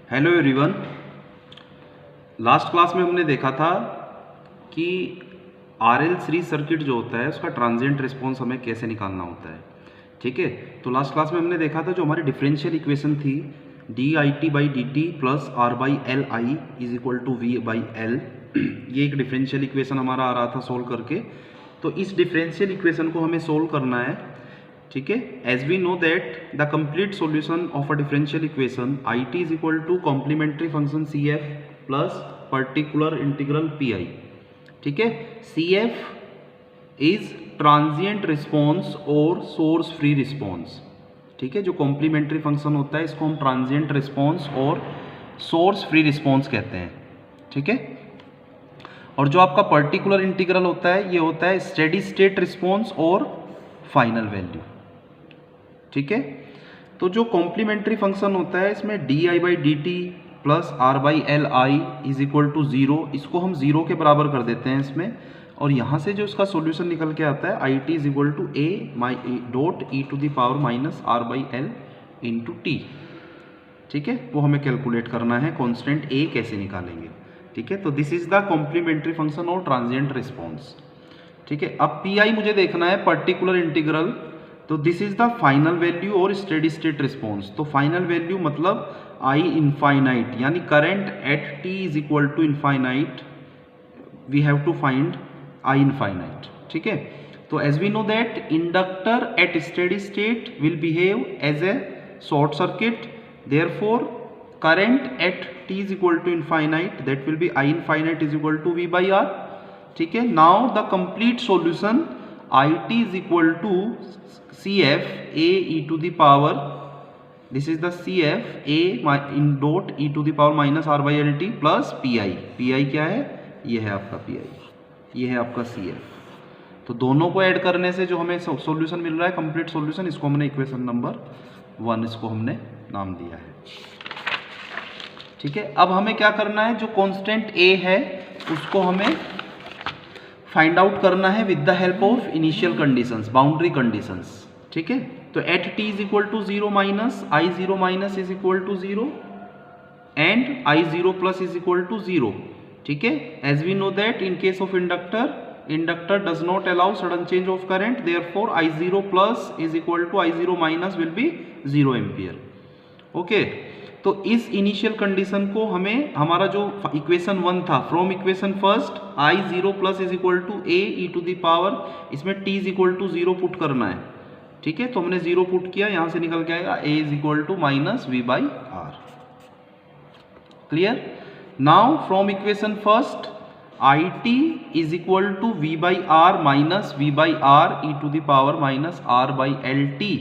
Hello everyone. Last class में हमने देखा था कि आरएल सीरीज सर्किट जो होता है उसका ट्रांजिएंट रिस्पॉन्स हमें कैसे निकालना होता है। ठीक है, तो लास्ट क्लास में हमने देखा था जो हमारी डिफरेंशियल इक्वेशन थी D I T by D T plus R by L I is equal to V by L, ये एक डिफरेंशियल इक्वेशन हमारा आ रहा था सोल्व करके। तो इस डिफरेंशियल इक्वेशन को हमें सोल्व करना है। ठीक है, as we know that the complete solution of a differential equation I T is equal to complementary function C F plus particular integral P I. ठीक है, C F is transient response और source free response. ठीक है, जो complementary function होता है इसको हम ट्रांजिएंट रिस्पॉन्स और सोर्स फ्री रिस्पॉन्स कहते हैं। ठीक है, और जो आपका पर्टिकुलर इंटीग्रल होता है ये होता है स्टेडी स्टेट रिस्पॉन्स और फाइनल वैल्यू। ठीक है, तो जो कॉम्प्लीमेंट्री फंक्शन होता है इसमें D I by D T plus R by L I is equal to zero, इसको हम ज़ीरो के बराबर कर देते हैं इसमें, और यहाँ से जो इसका सॉल्यूशन निकल के आता है I T is equal to A my dot E to the power minus R by L into T. ठीक है, वो हमें कैलकुलेट करना है कांस्टेंट ए कैसे निकालेंगे। ठीक है, तो this is the complementary function और ट्रांजिएंट रिस्पॉन्स। ठीक है, अब पी आई मुझे देखना है पर्टिकुलर इंटीग्रल, तो this is the final value और स्टेडी स्टेट रिस्पॉन्स। तो फाइनल वैल्यू मतलब आई इनफाइनाइट, यानी current at T is equal to infinite, we have to find I infinite. ठीक है, तो as we know that inductor at steady state will behave as a short circuit, therefore current at T is equal to infinite, that will be I infinite is equal to V by R. ठीक है, now the complete solution I T is equal to C F A E to the power, this is the C F A in dot E to the power minus R by L T plus P I. P I क्या है, ये है आपका P I, ये है आपका C F. तो दोनों को ऐड करने से जो हमें सॉल्यूशन मिल रहा है कंप्लीट सॉल्यूशन, इसको हमने इक्वेशन नंबर 1 इसको हमने नाम दिया है। ठीक है, अब हमें क्या करना है, जो कांस्टेंट ए है उसको हमें फाइंड आउट करना है with the help of initial conditions, boundary conditions. ठीक है, तो at T is equal to zero minus I zero minus is equal to zero and I zero plus is equal to zero. ठीक है, as we know that in case of inductor does not allow sudden change of current, therefore I zero plus is equal to I zero minus will be 0 ampere. Okay, तो इस initial condition को हमें हमारा जो equation 1 था, from equation first i zero plus is equal to A E to the power, इसमें t is equal to 0 put करना है। ठीक है, तो हमने 0 पुट किया, यहां से निकल के आएगा A is equal to minus V by R. Clear? Now from equation first i T is equal to V by R minus V by R e to the power minus R by L t.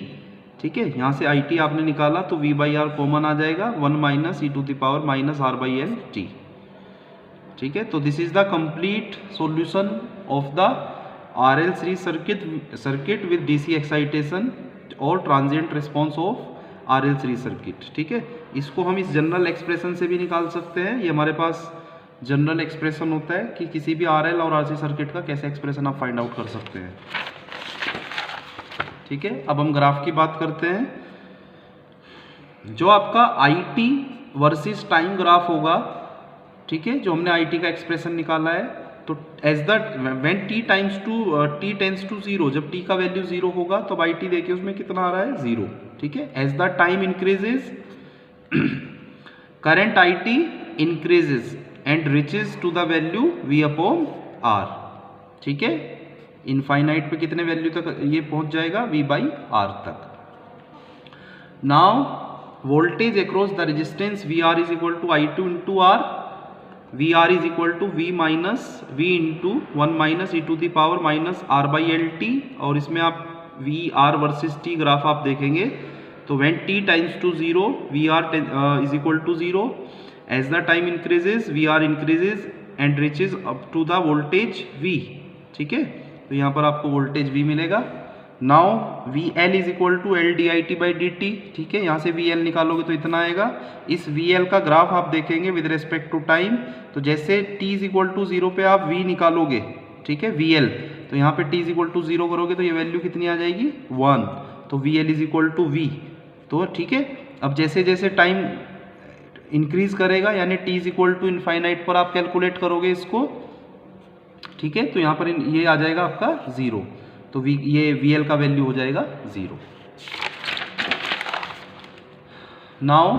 ठीक है, यहाँ से i t आपने निकाला तो V by R common आ जाएगा, 1 minus E to the power minus R by L t. ठीक है, तो this is the complete solution of the R L series circuit with DC excitation और transient response of R L series circuit. ठीक है, इसको हम इस general expression से भी निकाल सकते हैं, ये हमारे पास जनरल एक्सप्रेशन होता है कि किसी भी आर एल और आर सी सर्किट का कैसे एक्सप्रेशन आप फाइंड आउट कर सकते हैं। ठीक है, अब हम ग्राफ की बात करते हैं। जो आपका I T versus time graph होगा, ठीक है, जो हमने आई टी का एक्सप्रेशन निकाला है, तो as the when T tends to 0, जब टी का वैल्यू 0 होगा तो आई टी देखिए उसमें कितना आ रहा है 0। ठीक है, as the time increases current I T increases and reaches to the value V upon R. ठीक है, इनफाइनाइट पे कितने वैल्यू तक ये पहुंच जाएगा, वी बाई आर तक। Now voltage across the resistance V R is equal to I to into R, V R is equal to V minus V into 1 minus E to the power minus R by L T, और इसमें आप V R versus T graph आप देखेंगे तो when T times to 0 V R is equal to 0, as the time increases V are increases and reaches up to the voltage V. ठीक है, तो यहाँ पर आपको वोल्टेज V मिलेगा। Now V L is equal to L D I T by D T. ठीक है, यहाँ से वी एल निकालोगे तो इतना आएगा। इस वी एल का ग्राफ आप देखेंगे विद रिस्पेक्ट टू टाइम, तो जैसे t इज इक्वल टू 0 पे आप v निकालोगे, ठीक है, वी एल, तो यहाँ पे t इज इक्वल टू 0 करोगे तो ये वैल्यू कितनी आ जाएगी 1, तो V L is equal to V. तो ठीक है, अब जैसे जैसे टाइम इंक्रीज करेगा, यानी t is equal to infinite पर आप कैलकुलेट करोगे इसको, ठीक है। तो यहाँ पर ये आ जाएगा आपका 0, तो ये VL का वैल्यू हो जाएगा 0। Now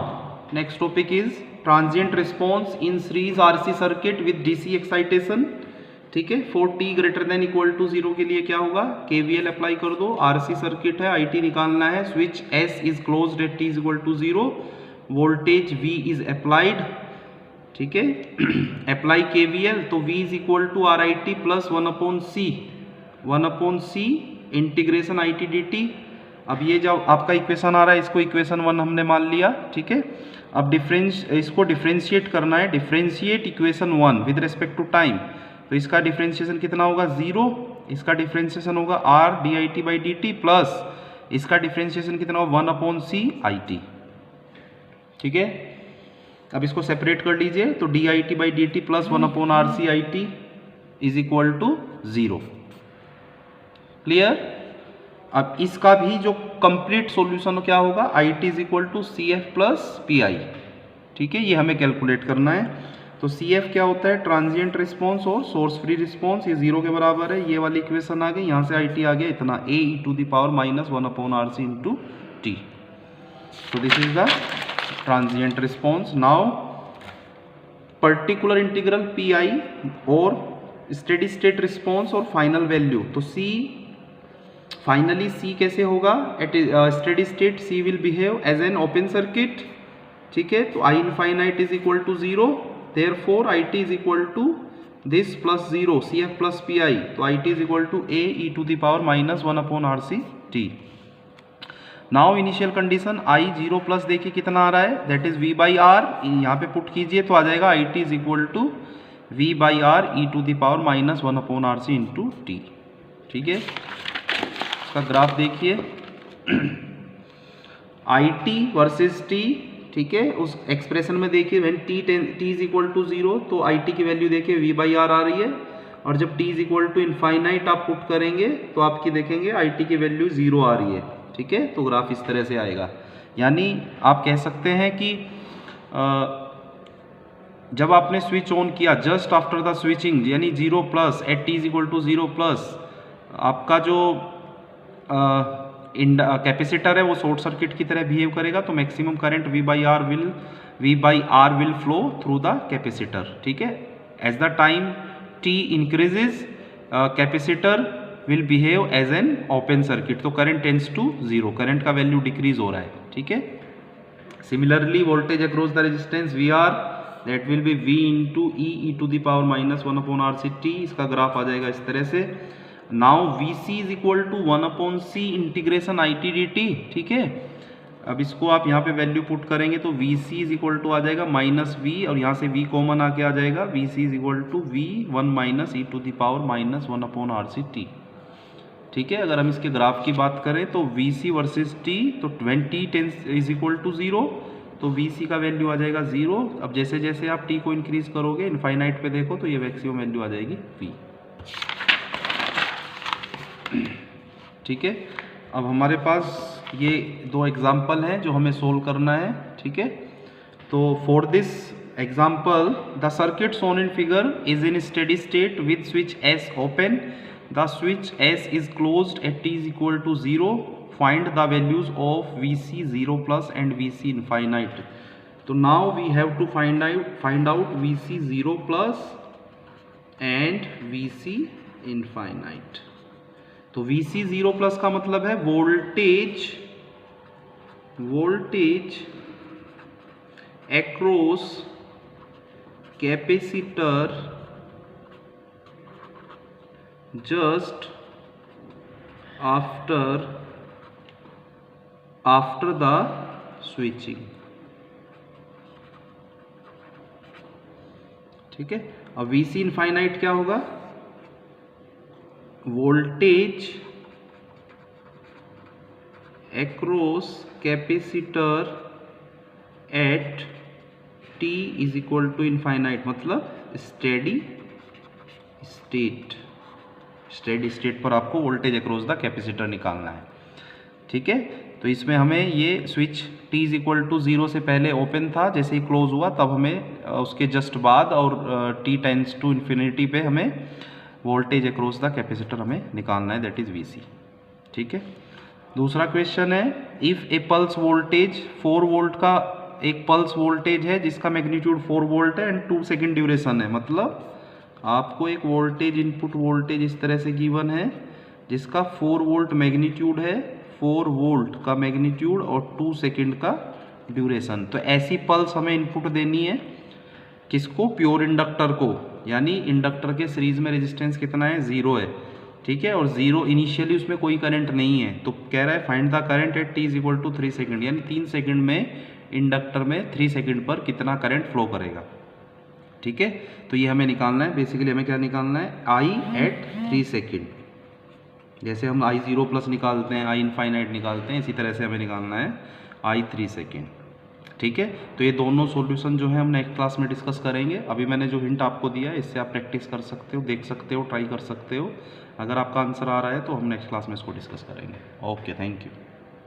next topic is transient response in series RC circuit with DC excitation, ठीक है। For t greater than equal to 0 के लिए क्या होगा, KVL अप्लाई कर दो। RC सर्किट है, IT निकालना है, switch S is closed at t is equal to 0, voltage V is applied, ठीक है। अप्लाई KVL, तो V is equal to RIT plus 1/C integration IT dt। अब ये जब आपका इक्वेशन आ रहा है, इसको इक्वेशन 1 हमने मान लिया, ठीक है। अब इसको डिफ्रेंशिएट करना है, differentiate equation 1 with respect to time. तो इसका डिफ्रेंशिएशन कितना होगा 0, इसका डिफ्रेंशिएशन होगा R dIT/dt प्लस इसका डिफ्रेंशिएशन कितना होगा 1/C IT, ठीक है। अब इसको सेपरेट कर लीजिए, तो dIT/dt plus 1/RC IT is equal to 0। Clear. अब इसका भी जो कंप्लीट सॉल्यूशन क्या होगा, IT is equal to CF plus PI, ठीक है। ये हमें कैलकुलेट करना है। तो CF क्या होता है, ट्रांजिएंट रिस्पॉन्स और सोर्स फ्री रिस्पॉन्स, ये 0 के बराबर है। ये वाली इक्वेशन आ गई, यहाँ से IT आ गया इतना AE⁻⁻1/RC × T। So this is the transient response. Now particular integral PI और steady state response और final value। तो C फाइनली C कैसे होगा, at steady state C will behave as an open circuit, ठीक है। तो I infinite is equal to 0, therefore IT is equal to this plus 0 CF plus PI, तो IT is equal to AE⁻⁻1/RC T। Now initial condition I 0 plus देखिए कितना आ रहा है, that is V/R, यहाँ पे पुट कीजिए तो आ जाएगा IT is equal to V/R e⁻⁻1/RC × T, ठीक है। इसका ग्राफ देखिए IT वर्सेस T, ठीक है। उस एक्सप्रेशन में देखिए when t is equal to 0, तो IT की वैल्यू देखिए V/R आ रही है, और जब t is equal to infinite आप पुट करेंगे तो आपकी देखेंगे IT की वैल्यू 0 आ रही है, ठीक है। तो ग्राफ इस तरह से आएगा, यानी आप कह सकते हैं कि जब आपने स्विच ऑन किया, जस्ट आफ्टर द स्विचिंग, यानी 0 plus at t is equal to 0 plus, आपका जो कैपेसिटर है वो शॉर्ट सर्किट की तरह बिहेव करेगा, तो maximum current V/R will flow through the capacitor, ठीक है। As the time t increases, capacitor will behave as an open circuit, तो करंट टेंड्स टू 0, करंट का वैल्यू डिक्रीज हो रहा है, ठीक है। Similarly voltage across the resistance VR, that will be V × E⁻⁻1/RC T। इसका ग्राफ आ जाएगा इस तरह से। Now VC is equal to 1/C integration IT dt, ठीक है। अब इसको आप यहाँ पे वैल्यू पुट करेंगे तो VC इज इक्वल टू आ जाएगा -V, और यहाँ से V कॉमन आके आ जाएगा, VC is equal to V1 - e⁻⁻1/RC T, ठीक है। अगर हम इसके ग्राफ की बात करें तो VC वर्सेस T, तो 20 इज इक्वल टू 0, तो VC का वैल्यू आ जाएगा 0। अब जैसे जैसे आप T को इंक्रीज करोगे, इनफाइनाइट पे देखो तो ये मैक्सिमम वैल्यू आ जाएगी V, ठीक है। अब हमारे पास ये 2 एग्जाम्पल हैं जो हमें सोल्व करना है, ठीक है। तो for this example the circuit shown in figure is in steady state with switch S open, the switch S is closed at t is equal to 0, find the values of VC 0 plus and VC infinite। तो now we have to find out VC 0 plus and VC infinite। तो VC 0 plus का मतलब है voltage across capacitor just after the switching, ठीक है। अब VC infinite क्या होगा, voltage across capacitor at t is equal to infinite, मतलब स्टेडी स्टेट पर आपको वोल्टेज अक्रॉस द कैपेसिटर निकालना है, ठीक है। तो इसमें हमें ये switch t is equal to 0 से पहले ओपन था, जैसे ही क्लोज हुआ तब हमें उसके जस्ट बाद और t टेंड्स टू इन्फिनिटी पे हमें वोल्टेज अक्रॉस द कैपेसिटर हमें निकालना है, दैट इज Vc। ठीक है। दूसरा क्वेश्चन है, if A pulse voltage 4 volt का एक पल्स वोल्टेज है जिसका मैग्नीट्यूड 4 वोल्ट है एंड 2 सेकेंड ड्यूरेशन है, मतलब आपको एक वोल्टेज इनपुट वोल्टेज इस तरह से गिवन है जिसका 4 वोल्ट मैग्नीट्यूड है, 4 वोल्ट का मैग्नीट्यूड और 2 सेकेंड का ड्यूरेशन। तो ऐसी पल्स हमें इनपुट देनी है किसको, प्योर इंडक्टर को, यानी इंडक्टर के सीरीज में रेजिस्टेंस कितना है, 0 है। ठीक है, और 0 इनिशियली उसमें कोई करंट नहीं है, तो कह रहा है find the current at t is equal to 3 second, यानी 3 सेकेंड में इंडक्टर में 3 सेकेंड पर कितना करंट फ्लो करेगा। ठीक है, तो ये हमें निकालना है, बेसिकली हमें क्या निकालना है, I एट 3 सेकेंड। जैसे हम I0 प्लस निकालते हैं, I इनफाइनाइट निकालते हैं, इसी तरह से हमें निकालना है I 3 सेकेंड। ठीक है, तो ये दोनों सॉल्यूशन जो है हम नेक्स्ट क्लास में डिस्कस करेंगे। अभी मैंने जो हिंट आपको दिया है इससे आप प्रैक्टिस कर सकते हो, देख सकते हो, ट्राई कर सकते हो। अगर आपका आंसर आ रहा है तो हम नेक्स्ट क्लास में इसको डिस्कस करेंगे। Okay, thank you.